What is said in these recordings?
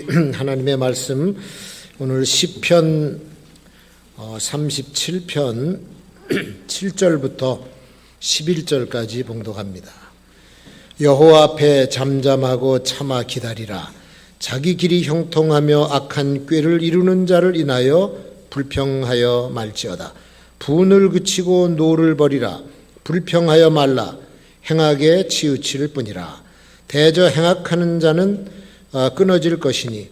하나님의 말씀 오늘 시편 37편 7절부터 11절까지 봉독합니다. 여호와 앞에 잠잠하고 참아 기다리라. 자기 길이 형통하며 악한 꾀를 이루는 자를 인하여 불평하여 말지어다. 분을 그치고 노를 버리라. 불평하여 말라. 행악에 치우칠 뿐이라. 대저 행악하는 자는 끊어질 것이니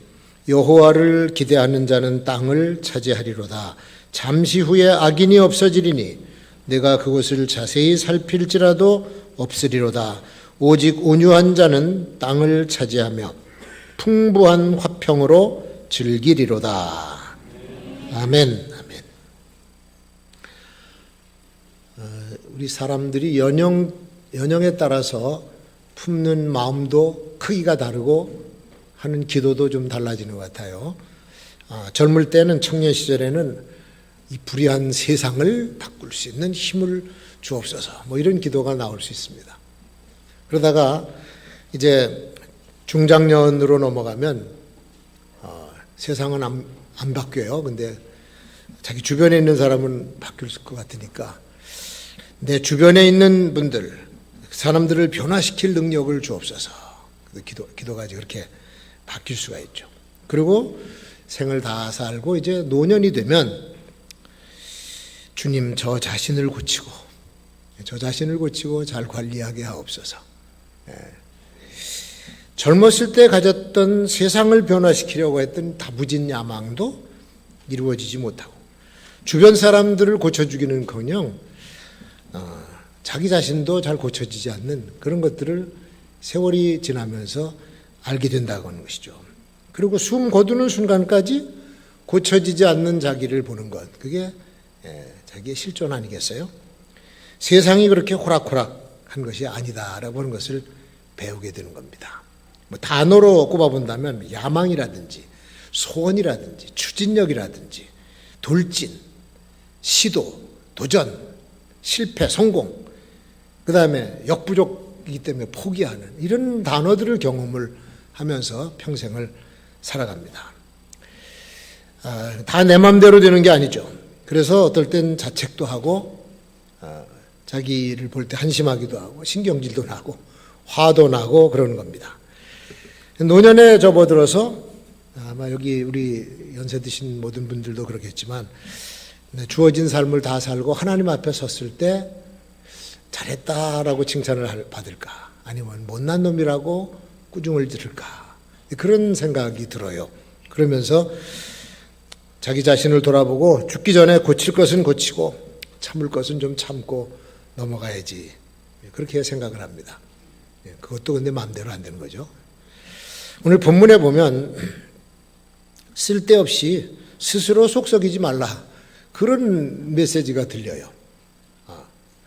여호와를 기대하는 자는 땅을 차지하리로다. 잠시 후에 악인이 없어지리니 내가 그것을 자세히 살필지라도 없으리로다. 오직 온유한 자는 땅을 차지하며 풍부한 화평으로 즐기리로다. 아멘. 아멘. 우리 사람들이 연령에 따라서 품는 마음도 크기가 다르고 하는 기도도 좀 달라지는 것 같아요. 젊을 때는, 청년 시절에는 이 불의한 세상을 바꿀 수 있는 힘을 주옵소서, 이런 기도가 나올 수 있습니다. 그러다가 이제 중장년으로 넘어가면 세상은 안 바뀌어요. 근데 자기 주변에 있는 사람은 바뀔 것 같으니까 내 주변에 있는 분들, 사람들을 변화시킬 능력을 주옵소서. 기도가 이제 그렇게 바뀔 수가 있죠. 그리고 생을 다 살고 이제 노년이 되면 주님 저 자신을 고치고 잘 관리하게 하옵소서. 젊었을 때 가졌던 세상을 변화시키려고 했던 다부진 야망도 이루어지지 못하고 주변 사람들을 고쳐주기는커녕 자기 자신도 잘 고쳐지지 않는 그런 것들을 세월이 지나면서 알게 된다고 하는 것이죠. 그리고 숨 거두는 순간까지 고쳐지지 않는 자기를 보는 것, 그게 자기의 실존 아니겠어요? 세상이 그렇게 호락호락한 것이 아니다라고 하는 것을 배우게 되는 겁니다. 단어로 꼽아본다면 야망이라든지 소원이라든지 추진력이라든지 돌진, 시도, 도전, 실패, 성공, 그 다음에 역부족이기 때문에 포기하는 이런 단어들을 경험을 하면서 평생을 살아갑니다. 다 내 맘대로 되는 게 아니죠. 그래서 어떨 땐 자책도 하고 자기를 볼 때 한심하기도 하고 신경질도 나고 화도 나고 그러는 겁니다. 노년에 접어들어서 아마 여기 우리 연세 드신 모든 분들도 그렇겠지만 주어진 삶을 다 살고 하나님 앞에 섰을 때 잘했다라고 칭찬을 받을까, 아니면 못난 놈이라고 꾸중을 들을까, 그런 생각이 들어요. 그러면서 자기 자신을 돌아보고 죽기 전에 고칠 것은 고치고 참을 것은 좀 참고 넘어가야지, 그렇게 생각을 합니다. 그것도 근데 마음대로 안 되는 거죠. 오늘 본문에 보면 쓸데없이 스스로 속썩이지 말라, 그런 메시지가 들려요.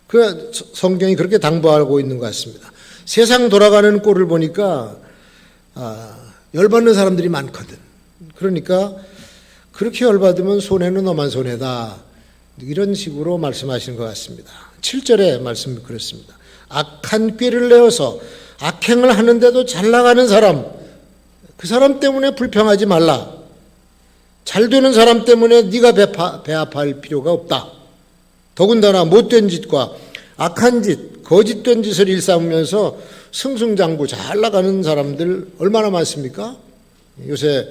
그 성경이 그렇게 당부하고 있는 것 같습니다. 세상 돌아가는 꼴을 보니까 열받는 사람들이 많거든. 그러니까 그렇게 열받으면 손해는 너만 손해다, 이런 식으로 말씀하시는 것 같습니다. 7절의 말씀이 그렇습니다. 악한 꾀를 내어서 악행을 하는데도 잘 나가는 사람, 그 사람 때문에 불평하지 말라. 잘 되는 사람 때문에 네가 배 아파할 필요가 없다. 더군다나 못된 짓과 악한 짓, 거짓된 짓을 일삼으면서 승승장구 잘 나가는 사람들 얼마나 많습니까? 요새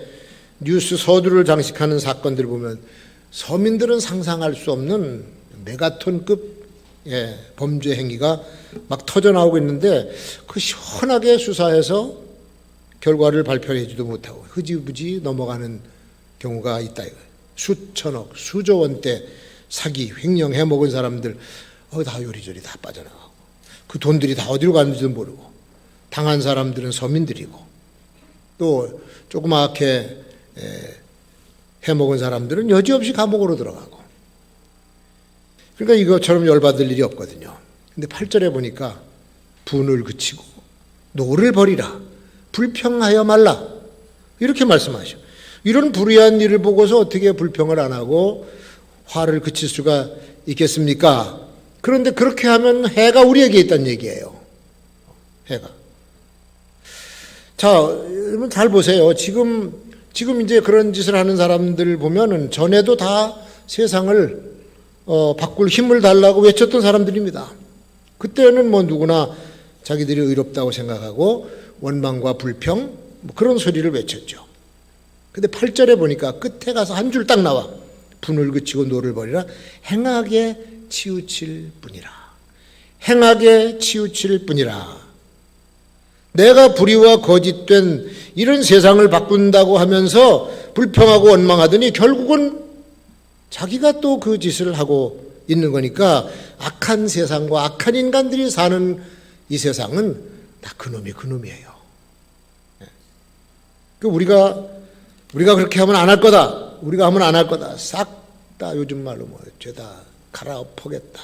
뉴스 서두를 장식하는 사건들 보면 서민들은 상상할 수 없는 메가톤급 범죄 행위가 막 터져나오고 있는데 그 시원하게 수사해서 결과를 발표하지도 못하고 흐지부지 넘어가는 경우가 있다 이거예요. 수천억, 수조 원대 사기, 횡령 해먹은 사람들 다 요리조리 다 빠져나가고 그 돈들이 다 어디로 갔는지도 모르고, 당한 사람들은 서민들이고 또 조그맣게 해먹은 사람들은 여지없이 감옥으로 들어가고, 그러니까 이것처럼 열받을 일이 없거든요. 근데 8절에 보니까 분을 그치고 노를 버리라, 불평하여 말라, 이렇게 말씀하셔. 이런 불의한 일을 보고서 어떻게 불평을 안 하고 화를 그칠 수가 있겠습니까? 그런데 그렇게 하면 해가 우리에게 있다는 얘기예요. 해가. 자, 여러분 잘 보세요. 지금 이제 그런 짓을 하는 사람들 보면은 전에도 다 세상을 바꿀 힘을 달라고 외쳤던 사람들입니다. 그때는 뭐 누구나 자기들이 의롭다고 생각하고 원망과 불평 뭐 그런 소리를 외쳤죠. 근데 8절에 보니까 끝에 가서 한 줄 딱 나와. 분을 그치고 노를 버리라. 행하게 치우칠 뿐이라. 행하게 치우칠 뿐이라. 내가 불의와 거짓된 이런 세상을 바꾼다고 하면서 불평하고 원망하더니 결국은 자기가 또 그 짓을 하고 있는 거니까 악한 세상과 악한 인간들이 사는 이 세상은 다 그놈이 그놈이에요. 우리가 그렇게 하면 안 할 거다. 우리가 하면 안 할 거다. 싹 다 요즘 말로 뭐 죄다 갈아엎어겠다.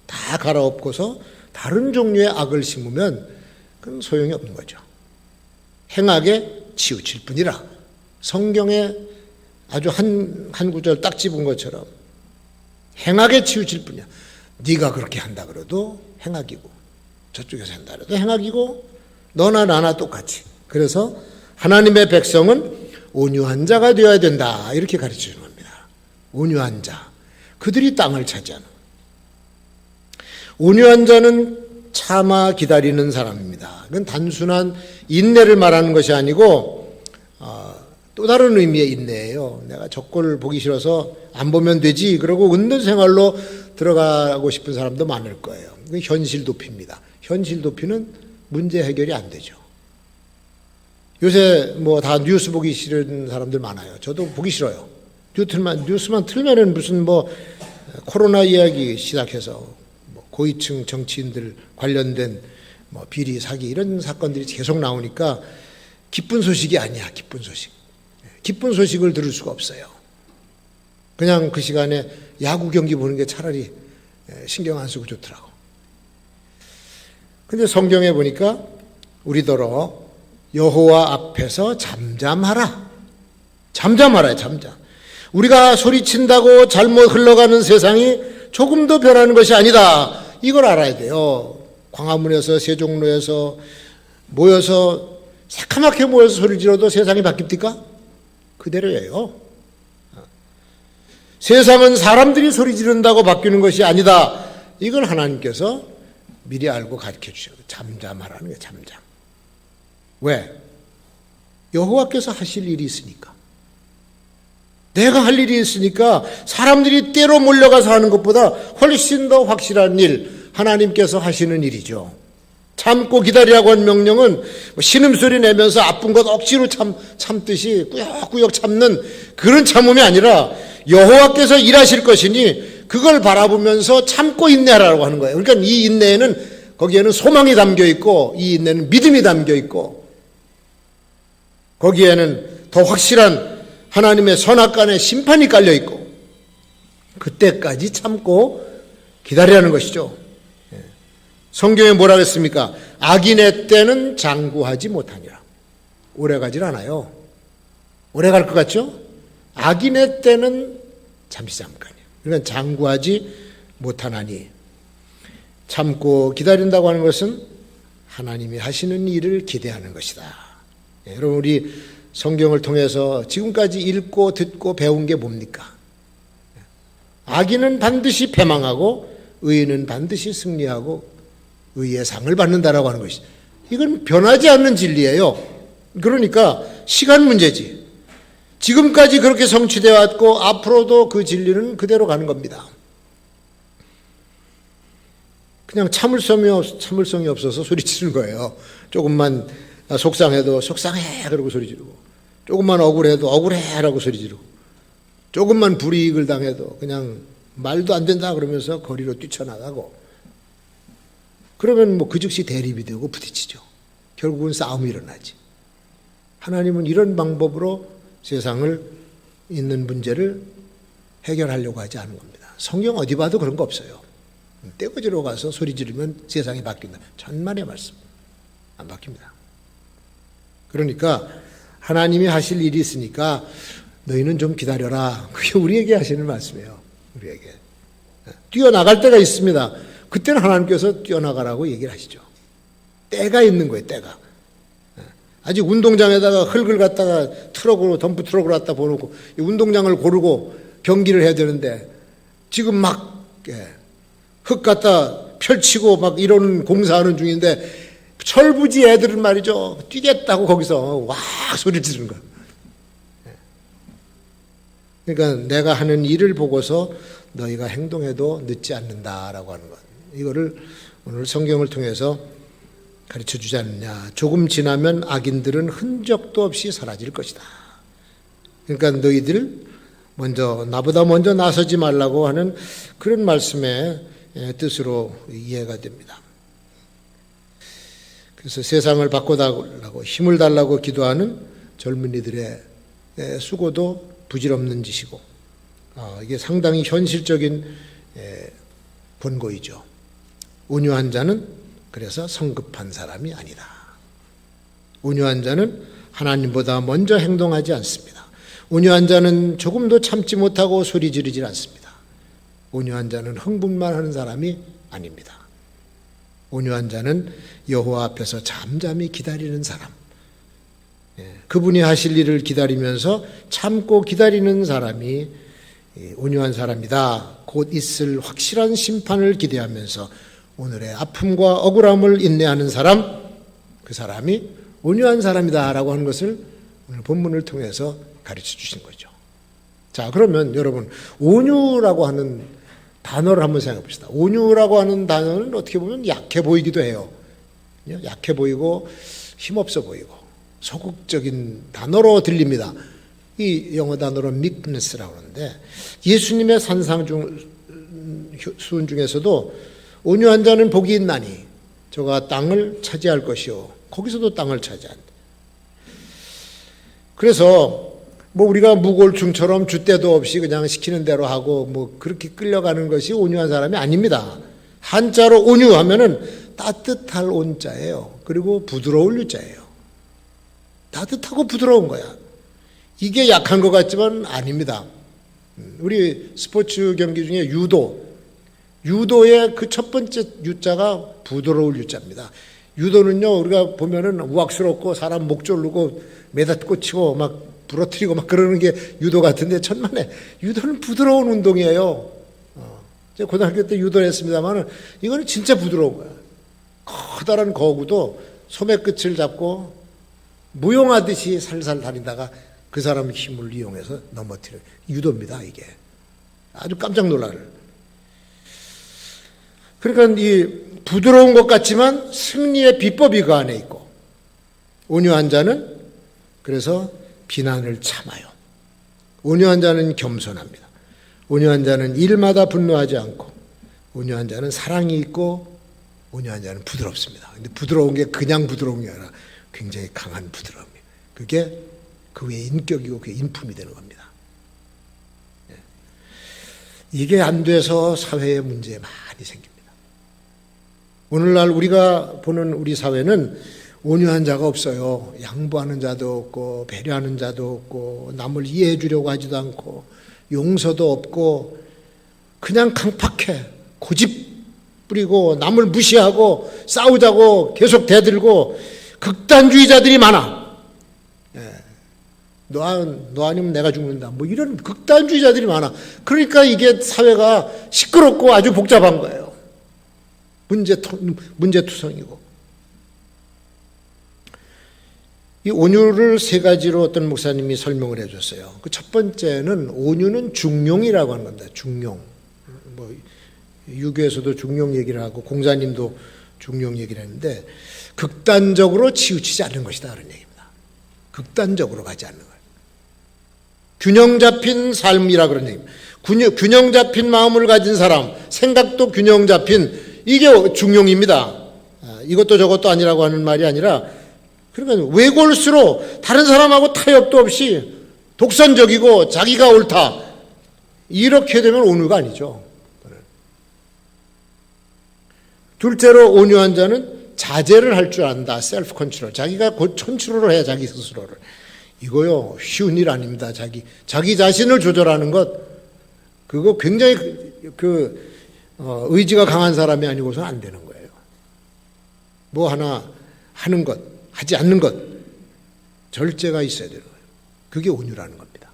다 갈아엎고서 다른 종류의 악을 심으면 그건 소용이 없는 거죠. 행하게 치우칠 뿐이라. 성경에 아주 한 구절 딱 집은 것처럼 행하게 치우칠 뿐이야. 네가 그렇게 한다 그래도 행악이고 저쪽에서 한다 그래도 행악이고 너나 나나 똑같이. 그래서 하나님의 백성은 온유한 자가 되어야 된다. 이렇게 가르쳐 주는 겁니다. 온유한 자. 그들이 땅을 차지하는. 온유한 자는 참아 기다리는 사람입니다. 그건 단순한 인내를 말하는 것이 아니고 또 다른 의미의 인내예요. 내가 저꼴 보기 싫어서 안 보면 되지. 그러고 은둔 생활로 들어가고 싶은 사람도 많을 거예요. 그건 현실 도피입니다. 현실 도피는 문제 해결이 안 되죠. 요새 뭐 다 뉴스 보기 싫은 사람들 많아요. 저도 보기 싫어요. 뉴스만 틀면은 무슨 뭐 코로나 이야기 시작해서 뭐 고위층 정치인들 관련된 뭐 비리 사기 이런 사건들이 계속 나오니까 기쁜 소식이 아니야. 기쁜 소식. 기쁜 소식을 들을 수가 없어요. 그냥 그 시간에 야구 경기 보는 게 차라리 신경 안 쓰고 좋더라고. 근데 성경에 보니까 우리더러 여호와 앞에서 잠잠하라. 잠잠하라. 잠잠. 우리가 소리친다고 잘못 흘러가는 세상이 조금 더 변하는 것이 아니다. 이걸 알아야 돼요. 광화문에서 세종로에서 모여서 새카맣게 모여서 소리 질러도 세상이 바뀝니까? 그대로예요. 세상은 사람들이 소리 지른다고 바뀌는 것이 아니다. 이걸 하나님께서 미리 알고 가르쳐 주셔요. 잠잠하라는 거예요. 잠잠. 왜? 여호와께서 하실 일이 있으니까. 내가 할 일이 있으니까 사람들이 때로 몰려가서 하는 것보다 훨씬 더 확실한 일, 하나님께서 하시는 일이죠. 참고 기다리라고 한 명령은 신음소리 내면서 아픈 것 억지로 참듯이 꾸역꾸역 참는 그런 참음이 아니라 여호와께서 일하실 것이니 그걸 바라보면서 참고 인내하라고 하는 거예요. 그러니까 이 인내에는 거기에는 소망이 담겨 있고 이 인내는 믿음이 담겨 있고 거기에는 더 확실한 하나님의 선악간의 심판이 깔려 있고 그때까지 참고 기다리라는 것이죠. 성경에 뭐라 그랬습니까? 악인의 때는 장구하지 못하니라. 오래 가질 않아요. 오래 갈 것 같죠? 악인의 때는 잠시 잠깐이에요. 그러니까 장구하지 못하나니 참고 기다린다고 하는 것은 하나님이 하시는 일을 기대하는 것이다. 여러분 우리 성경을 통해서 지금까지 읽고 듣고 배운 게 뭡니까? 악인은 반드시 패망하고 의인은 반드시 승리하고 의의 상을 받는다라고 하는 것이 이건 변하지 않는 진리예요. 그러니까 시간 문제지. 지금까지 그렇게 성취되어 왔고 앞으로도 그 진리는 그대로 가는 겁니다. 그냥 참을성이 없어서 소리 지르는 거예요. 조금만 속상해도 속상해 그러고 소리 지르고 조금만 억울해도 억울해라고 소리 지르고 조금만 불이익을 당해도 그냥 말도 안 된다 그러면서 거리로 뛰쳐나가고 그러면 뭐 그 즉시 대립이 되고 부딪히죠. 결국은 싸움이 일어나지. 하나님은 이런 방법으로 세상을 있는 문제를 해결하려고 하지 않은 겁니다. 성경 어디 봐도 그런 거 없어요. 떼거지로 가서 소리 지르면 세상이 바뀐다. 천만의 말씀. 안 바뀝니다. 그러니까 하나님이 하실 일이 있으니까 너희는 좀 기다려라. 그게 우리에게 하시는 말씀이에요. 우리에게. 뛰어나갈 때가 있습니다. 그때는 하나님께서 뛰어나가라고 얘기를 하시죠. 때가 있는 거예요. 때가. 아직 운동장에다가 흙을 갖다가 트럭으로, 덤프 트럭으로 갖다 보놓고 이 운동장을 고르고 경기를 해야 되는데 지금 막 흙 갖다 펼치고 막 이러는 공사하는 중인데 철부지 애들은 말이죠. 뛰겠다고 거기서 와 소리 지르는 거야. 그러니까 내가 하는 일을 보고서 너희가 행동해도 늦지 않는다라고 하는 것. 이거를 오늘 성경을 통해서 가르쳐 주지 않느냐. 조금 지나면 악인들은 흔적도 없이 사라질 것이다. 그러니까 너희들 나보다 먼저 나서지 말라고 하는 그런 말씀의 뜻으로 이해가 됩니다. 그래서 세상을 바꿔달라고 힘을 달라고 기도하는 젊은이들의 수고도 부질없는 짓이고 이게 상당히 현실적인 본고이죠. 온유한 자는 그래서 성급한 사람이 아니다. 온유한 자는 하나님보다 먼저 행동하지 않습니다. 온유한 자는 조금도 참지 못하고 소리 지르지 않습니다. 온유한 자는 흥분만 하는 사람이 아닙니다. 온유한 자는 여호와 앞에서 잠잠히 기다리는 사람. 그분이 하실 일을 기다리면서 참고 기다리는 사람이 온유한 사람이다. 곧 있을 확실한 심판을 기대하면서 오늘의 아픔과 억울함을 인내하는 사람, 그 사람이 온유한 사람이다 라고 하는 것을 오늘 본문을 통해서 가르쳐 주신 거죠. 자, 그러면 여러분 온유라고 하는 단어를 한번 생각해 봅시다. 온유라고 하는 단어는 어떻게 보면 약해 보이기도 해요. 약해 보이고 힘없어 보이고 소극적인 단어로 들립니다. 이 영어 단어로 meekness라고 하는데 예수님의 산상수훈 중에서도 온유한 자는 복이 있나니 저가 땅을 차지할 것이요. 거기서도 땅을 차지한다. 그래서 우리가 무골충처럼 줏대도 없이 그냥 시키는 대로 하고 그렇게 끌려가는 것이 온유한 사람이 아닙니다. 한자로 온유하면은 따뜻할 온자예요. 그리고 부드러울 유자예요. 따뜻하고 부드러운 거야. 이게 약한 것 같지만 아닙니다. 우리 스포츠 경기 중에 유도의 그 첫 번째 유자가 부드러울 유자입니다. 유도는요, 우리가 보면은 우악스럽고 사람 목 조르고 매다 꽂히고 막 부러뜨리고 막 그러는 게 유도 같은데 천만에 유도는 부드러운 운동이에요. 제가 고등학교 때 유도를 했습니다만 이거는 진짜 부드러운 거야. 커다란 거구도 소매 끝을 잡고 무용하듯이 살살 다니다가 그 사람의 힘을 이용해서 넘어뜨려. 유도입니다, 이게. 아주 깜짝 놀랄. 그러니까 이 부드러운 것 같지만 승리의 비법이 그 안에 있고, 온유한 자는 그래서 비난을 참아요. 온유한 자는 겸손합니다. 온유한 자는 일마다 분노하지 않고, 온유한 자는 사랑이 있고, 온유한 자는 부드럽습니다. 근데 부드러운 게 그냥 부드러운 게 아니라 굉장히 강한 부드러움이에요. 그게 그의 인격이고 그의 인품이 되는 겁니다. 이게 안 돼서 사회에 문제 많이 생깁니다. 오늘날 우리가 보는 우리 사회는 온유한 자가 없어요. 양보하는 자도 없고 배려하는 자도 없고 남을 이해해 주려고 하지도 않고 용서도 없고 그냥 강팍해. 고집 부리고 남을 무시하고 싸우자고 계속 대들고 극단주의자들이 많아. 너 아니면 내가 죽는다. 이런 극단주의자들이 많아. 그러니까 이게 사회가 시끄럽고 아주 복잡한 거예요. 문제투성이고. 이 온유를 세 가지로 어떤 목사님이 설명을 해줬어요. 그 첫 번째는 온유는 중용이라고 하는 겁니다. 중용. 유교에서도 중용 얘기를 하고 공자님도 중용 얘기를 했는데 극단적으로 치우치지 않는 것이다 그런 얘기입니다. 극단적으로 가지 않는 거예요. 균형 잡힌 삶이라 그런 얘기입니다. 균형 잡힌 마음을 가진 사람, 생각도 균형 잡힌 이게 중용입니다. 이것도 저것도 아니라고 하는 말이 아니라 그러니까 외골수로 다른 사람하고 타협도 없이 독선적이고 자기가 옳다. 이렇게 되면 온유가 아니죠. 둘째로 온유한 자는 자제를 할 줄 안다. 셀프 컨트롤. 자기가 곧 컨트롤을 해야 자기 스스로를. 이거요 쉬운 일 아닙니다. 자기 자신을 조절하는 것 그거 굉장히 의지가 강한 사람이 아니고서는 안 되는 거예요. 뭐 하나 하는 것, 하지 않는 것 절제가 있어야 되는 거예요. 그게 온유라는 겁니다.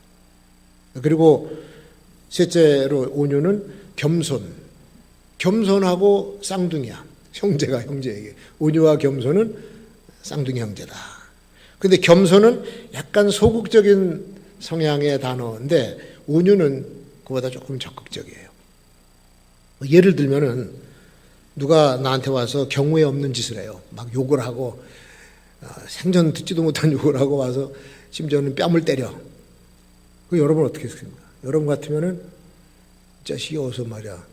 그리고 셋째로 온유는 겸손하고 쌍둥이야. 형제가 형제에게. 온유와 겸손은 쌍둥이 형제다. 근데 겸손은 약간 소극적인 성향의 단어인데 온유는 그보다 조금 적극적이에요. 예를 들면은 누가 나한테 와서 경우에 없는 짓을 해요. 막 욕을 하고 생전 듣지도 못한 욕을 하고 와서 심지어는 뺨을 때려. 그 여러분 어떻게 했습니까? 여러분 같으면은 자식이 어서 말이야.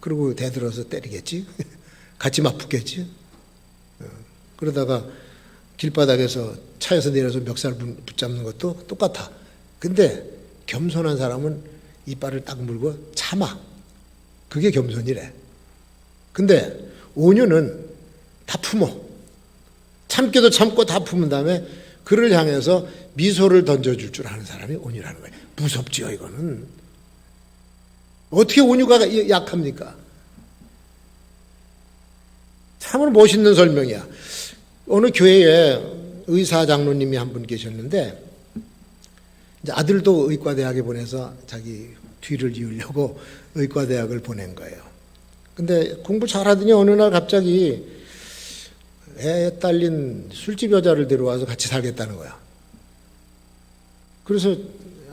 그리고 대들어서 때리겠지. 같이 맞붙겠지. 그러다가 길바닥에서 차에서 내려서 멱살 붙잡는 것도 똑같아. 근데 겸손한 사람은 이빨을 딱 물고 참아. 그게 겸손이래. 근데 온유는 다 품어. 참기도 참고 다 품은 다음에 그를 향해서 미소를 던져줄 줄 아는 사람이 온유라는 거예요. 무섭지요, 이거는. 어떻게 온유가 약합니까? 참으로 멋있는 설명이야. 어느 교회에 의사 장로님이 한 분 계셨는데 이제 아들도 의과대학에 보내서 자기 뒤를 이으려고 의과대학을 보낸 거예요. 근데 공부 잘하더니 어느 날 갑자기 애 딸린 술집 여자를 데려와서 같이 살겠다는 거야. 그래서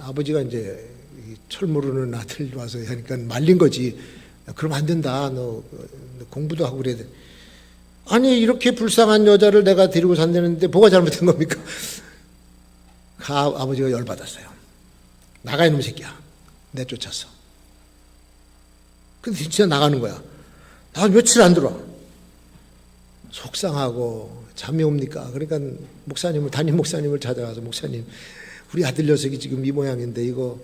아버지가 이제 철 모르는 아들 와서 하니까 말린 거지. 그럼 안 된다. 너 공부도 하고 그래야 돼. 아니 이렇게 불쌍한 여자를 내가 데리고 산다는데 뭐가 잘못된 겁니까? 아버지가 열받았어요. 나가 이놈 새끼야. 내쫓았어. 근데 진짜 나가는 거야. 나 며칠 안 들어와. 속상하고 잠이 옵니까? 그러니까 담임 목사님을 찾아가서 목사님 우리 아들 녀석이 지금 이 모양인데 이거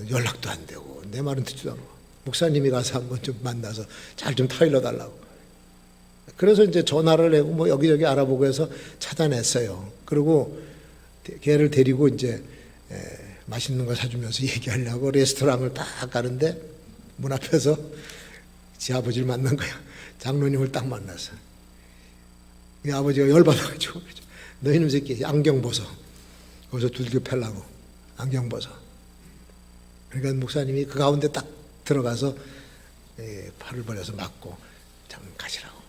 연락도 안 되고 내 말은 듣지도 않고 목사님이 가서 한번 좀 만나서 잘 좀 타일러 달라고. 그래서 이제 전화를 해고 뭐 여기저기 알아보고 해서 찾아냈어요. 그리고 걔를 데리고 이제 맛있는 거 사주면서 얘기하려고 레스토랑을 딱 가는데 문 앞에서 지 아버지를 만난 거야. 장로님을 딱 만났어. 이 아버지가 열받아가지고 너 이놈 새끼 안경 벗어. 거기서 두들겨 패려고 안경 벗어. 그러니까 목사님이 그 가운데 딱 들어가서 팔을 벌려서 맞고 참 가시라고.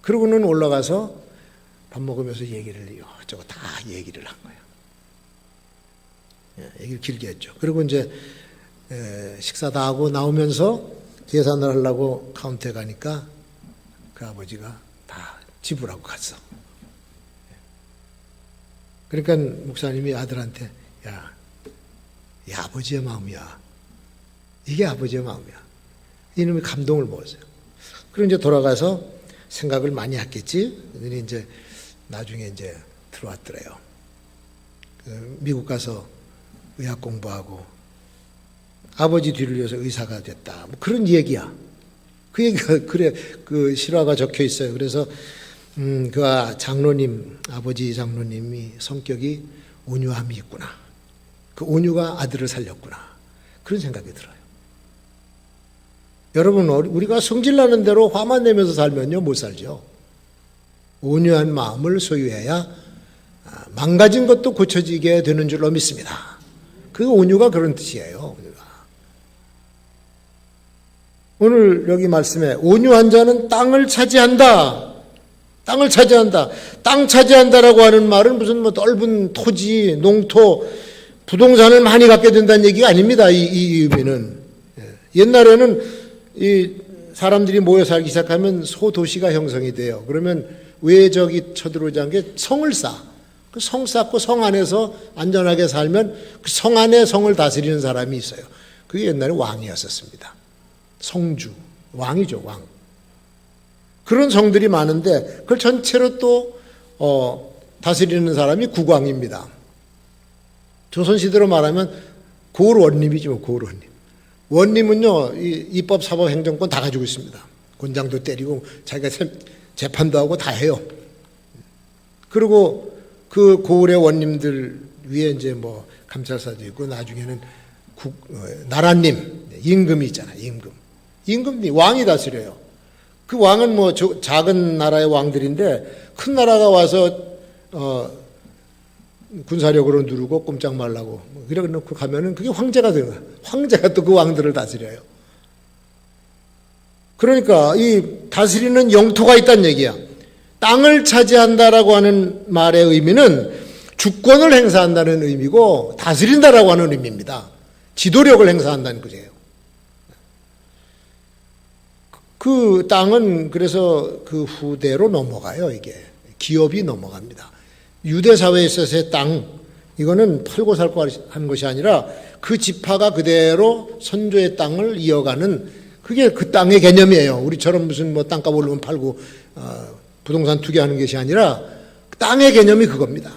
그러고는 올라가서 밥 먹으면서 얘기를 이것저것 다 얘기를 한 거예요. 얘기를 길게 했죠. 그리고 이제 식사 다 하고 나오면서 계산을 하려고 카운터에 가니까 그 아버지가 다 지불하고 갔어. 그러니까 목사님이 아들한테 이 아버지의 마음이야. 이게 아버지의 마음이야. 이놈이 감동을 먹었어요. 그리고 이제 돌아가서 생각을 많이 했겠지. 그들이 이제 나중에 이제 들어왔더래요. 미국 가서 의학 공부하고 아버지 뒤를 이어서 의사가 됐다. 뭐 그런 얘기야. 그 얘기가 그래 그 실화가 적혀 있어요. 그래서 그 장로님 아버지 장로님이 성격이 온유함이 있구나. 그 온유가 아들을 살렸구나. 그런 생각이 들어요. 여러분 우리가 성질나는 대로 화만 내면서 살면요 못 살죠. 온유한 마음을 소유해야 망가진 것도 고쳐지게 되는 줄로 믿습니다. 그 온유가 그런 뜻이에요. 오늘 여기 말씀에 온유한 자는 땅을 차지한다. 땅을 차지한다. 땅 차지한다라고 하는 말은 무슨 뭐 넓은 토지, 농토, 부동산을 많이 갖게 된다는 얘기가 아닙니다. 이 의미는. 옛날에는 이 사람들이 모여 살기 시작하면 소도시가 형성이 돼요. 그러면 외적이 쳐들어오지 않게 성을 쌓아. 그 성 쌓고 성 안에서 안전하게 살면 그 성 안에 성을 다스리는 사람이 있어요. 그게 옛날에 왕이었었습니다. 성주, 왕이죠, 왕. 그런 성들이 많은데 그걸 전체로 또 다스리는 사람이 국왕입니다. 조선시대로 말하면 고을원림이죠, 고을원림. 원림은요, 입법, 사법, 행정권 다 가지고 있습니다. 곤장도 때리고 자기가 재판도 하고 다 해요. 그리고 그 고을의 원림들 위에 이제 뭐 감찰사도 있고 나중에는 나라님, 임금이 있잖아요, 임금. 임금이 왕이 다스려요. 그 왕은 뭐 작은 나라의 왕들인데 큰 나라가 와서 군사력으로 누르고 꼼짝 말라고 이래 놓고 가면은 그게 황제가 되는 거야. 황제가 또 그 왕들을 다스려요. 그러니까 이 다스리는 영토가 있다는 얘기야. 땅을 차지한다라고 하는 말의 의미는 주권을 행사한다는 의미고 다스린다라고 하는 의미입니다. 지도력을 행사한다는 거예요. 그 땅은 그래서 그 후대로 넘어가요. 이게 기업이 넘어갑니다. 유대 사회에 있어서의 땅, 이거는 팔고 살고 하는 것이 아니라 그 지파가 그대로 선조의 땅을 이어가는 그게 그 땅의 개념이에요. 우리처럼 무슨 뭐 땅값 오르면 팔고 부동산 투기하는 것이 아니라 땅의 개념이 그겁니다.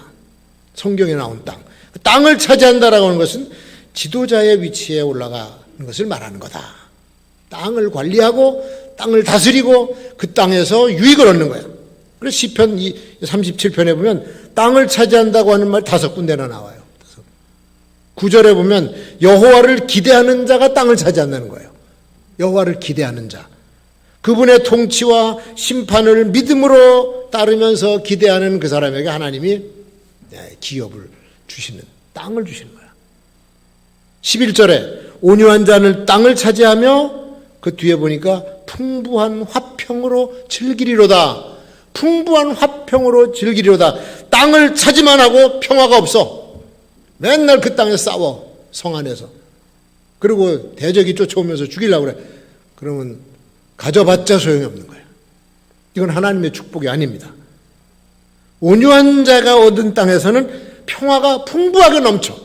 성경에 나온 땅. 땅을 차지한다라고 하는 것은 지도자의 위치에 올라가는 것을 말하는 거다. 땅을 관리하고 땅을 다스리고 그 땅에서 유익을 얻는 거야. 그래서 시편 37편에 보면 땅을 차지한다고 하는 말 5군데나 나와요. 9절에 보면 여호와를 기대하는 자가 땅을 차지한다는 거예요. 여호와를 기대하는 자. 그분의 통치와 심판을 믿음으로 따르면서 기대하는 그 사람에게 하나님이 기업을 주시는, 땅을 주시는 거야. 11절에 온유한 자는 땅을 차지하며 그 뒤에 보니까 풍부한 화평으로 즐기리로다. 풍부한 화평으로 즐기리로다. 땅을 차지만 하고 평화가 없어. 맨날 그 땅에 싸워. 성 안에서. 그리고 대적이 쫓아오면서 죽이려고 그래. 그러면 가져봤자 소용이 없는 거예요. 이건 하나님의 축복이 아닙니다. 온유한 자가 얻은 땅에서는 평화가 풍부하게 넘쳐.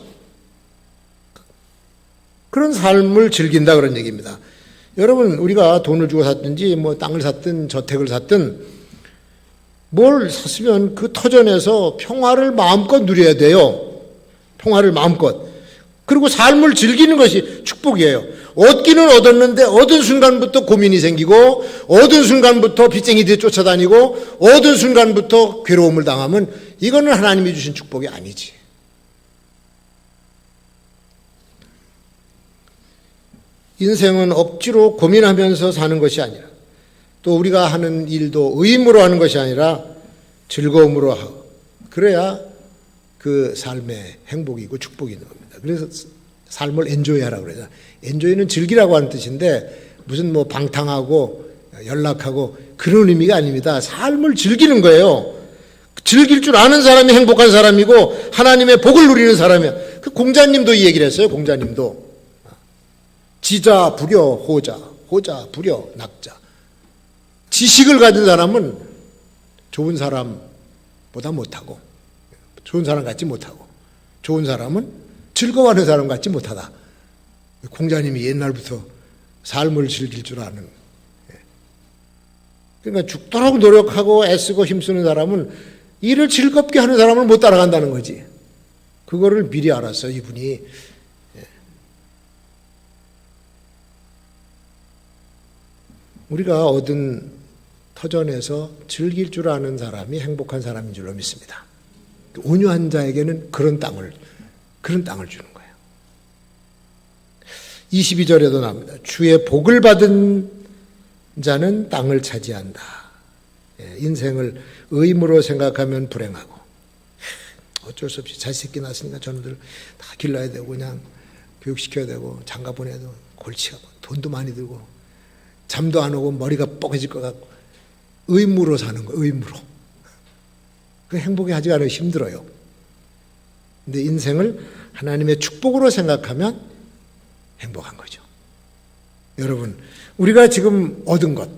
그런 삶을 즐긴다 그런 얘기입니다. 여러분, 우리가 돈을 주고 샀든지 뭐 땅을 샀든 저택을 샀든 뭘 샀으면 그 터전에서 평화를 마음껏 누려야 돼요. 평화를 마음껏. 그리고 삶을 즐기는 것이 축복이에요. 얻기는 얻었는데 얻은 순간부터 고민이 생기고 얻은 순간부터 빚쟁이들이 쫓아다니고 얻은 순간부터 괴로움을 당하면 이거는 하나님이 주신 축복이 아니지. 인생은 억지로 고민하면서 사는 것이 아니라 또 우리가 하는 일도 의무로 하는 것이 아니라 즐거움으로 하고 그래야 그 삶의 행복이고 축복이 있는 겁니다. 그래서 삶을 엔조이하라고 그러잖아요. 엔조이는 즐기라고 하는 뜻인데 무슨 뭐 방탕하고 연락하고 그런 의미가 아닙니다. 삶을 즐기는 거예요. 즐길 줄 아는 사람이 행복한 사람이고 하나님의 복을 누리는 사람이에요. 그 공자님도 이 얘기를 했어요. 공자님도. 지자, 부려, 호자, 호자, 부려, 낙자. 지식을 가진 사람은 좋은 사람보다 못하고 좋은 사람 같지 못하고 좋은 사람은 즐거워하는 사람 같지 못하다. 공자님이 옛날부터 삶을 즐길 줄 아는. 그러니까 죽도록 노력하고 애쓰고 힘쓰는 사람은 일을 즐겁게 하는 사람을 못 따라간다는 거지. 그거를 미리 알았어 이분이. 우리가 얻은 터전에서 즐길 줄 아는 사람이 행복한 사람인 줄로 믿습니다. 온유한 자에게는 그런 땅을 주는 거예요. 22절에도 나옵니다. 주의 복을 받은 자는 땅을 차지한다. 인생을 의무로 생각하면 불행하고 어쩔 수 없이 자식 낳았으니까 저놈들 다 길러야 되고 그냥 교육시켜야 되고 장가 보내야 되고 골치가 돈도 많이 들고 잠도 안 오고 머리가 뻐개질 것 같고 의무로 사는 거예요. 의무로. 그 행복이 아직 안 힘들어요. 근데 인생을 하나님의 축복으로 생각하면 행복한 거죠. 여러분, 우리가 지금 얻은 것,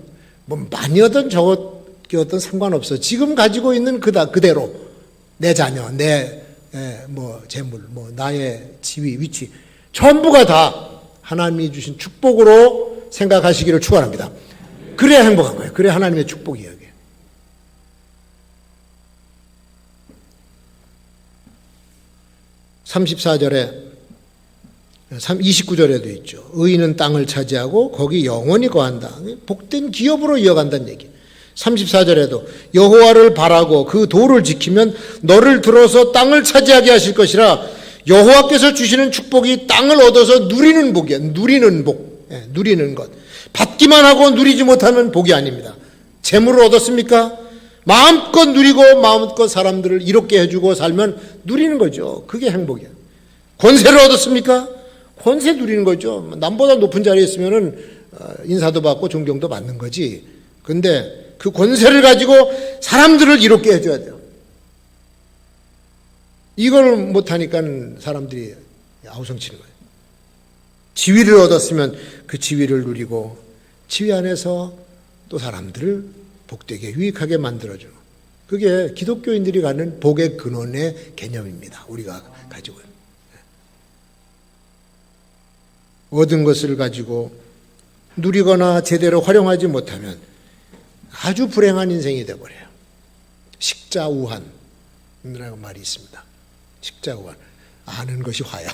뭐 많이 얻은 적었든 상관없어. 지금 가지고 있는 그대로 내 자녀, 내 뭐 재물, 뭐 나의 지위, 위치 전부가 다 하나님이 주신 축복으로 생각하시기를 축원합니다. 그래야 행복한 거예요. 그래야 하나님의 축복이에요. 이게. 34절에 29절에도 있죠. 의인은 땅을 차지하고 거기 영원히 거한다. 복된 기업으로 이어간다는 얘기. 34절에도 여호와를 바라고 그 도를 지키면 너를 들어서 땅을 차지하게 하실 것이라. 여호와께서 주시는 축복이 땅을 얻어서 누리는 복이야. 누리는 복. 누리는 것. 받기만 하고 누리지 못하는 복이 아닙니다. 재물을 얻었습니까? 마음껏 누리고 마음껏 사람들을 이롭게 해주고 살면 누리는 거죠. 그게 행복이에요. 권세를 얻었습니까? 권세 누리는 거죠. 남보다 높은 자리에 있으면은 인사도 받고 존경도 받는 거지. 근데 그 권세를 가지고 사람들을 이롭게 해줘야 돼요. 이걸 못하니까 사람들이 아우성치는 거예요. 지위를 얻었으면 그 지위를 누리고 지위 안에서 또 사람들을 복되게 유익하게 만들어주는, 그게 기독교인들이 갖는 복의 근원의 개념입니다. 우리가 가지고 있는. 얻은 것을 가지고 누리거나 제대로 활용하지 못하면 아주 불행한 인생이 되어버려요. 식자우한이라는 말이 있습니다. 식자우한. 아는 것이 화요.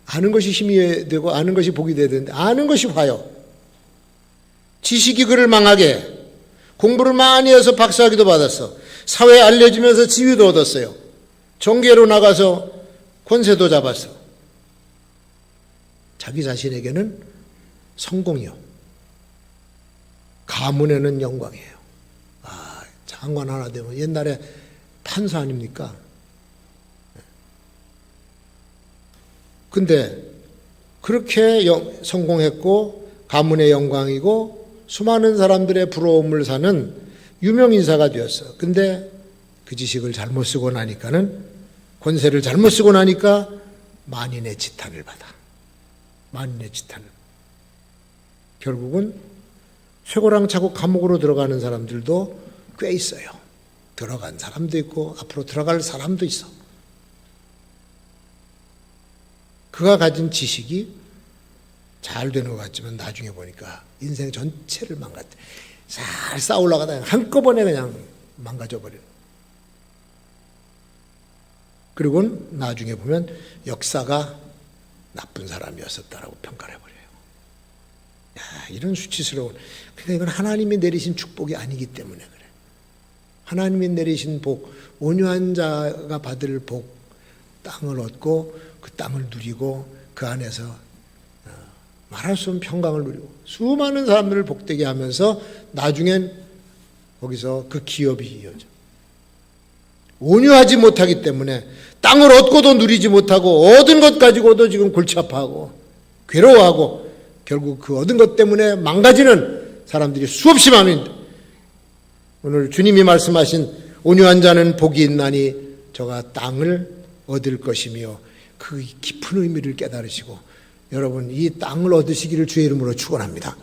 아는 것이 힘이 되고 아는 것이 복이 돼야 되는데 아는 것이 화요. 지식이 그를 망하게, 공부를 많이 해서 박사학위도 받았어. 사회에 알려지면서 지위도 얻었어요. 정계로 나가서 권세도 잡았어. 자기 자신에게는 성공이요. 가문에는 영광이에요. 아, 장관 하나 되면 옛날에 판사 아닙니까? 근데 그렇게 성공했고 가문의 영광이고 수많은 사람들의 부러움을 사는 유명인사가 되었어. 근데 그 지식을 잘못 쓰고 나니까는, 권세를 잘못 쓰고 나니까 만인의 지탄을 받아. 만인의 지탄을. 결국은 쇠고랑 차고 감옥으로 들어가는 사람들도 꽤 있어요. 들어간 사람도 있고 앞으로 들어갈 사람도 있어. 그가 가진 지식이 잘 되는 것 같지만 나중에 보니까 인생 전체를 망가뜨려. 잘 쌓아 올라가다 한꺼번에 그냥 망가져버리는. 그리고 나중에 보면 역사가 나쁜 사람이었었다라고 평가를 해버려요. 야, 이런 수치스러운. 그러니까 이건 하나님이 내리신 축복이 아니기 때문에 그래. 하나님이 내리신 복, 온유한 자가 받을 복, 땅을 얻고 그 땅을 누리고 그 안에서 말할 수 없는 평강을 누리고 수많은 사람들을 복되게 하면서 나중엔 거기서 그 기업이 이어져. 온유하지 못하기 때문에 땅을 얻고도 누리지 못하고 얻은 것 가지고도 지금 골치 아파하고 괴로워하고 결국 그 얻은 것 때문에 망가지는 사람들이 수없이 많은데, 오늘 주님이 말씀하신 온유한 자는 복이 있나니 저가 땅을 얻을 것이며, 그 깊은 의미를 깨달으시고 여러분 이 땅을 얻으시기를 주의 이름으로 축원합니다.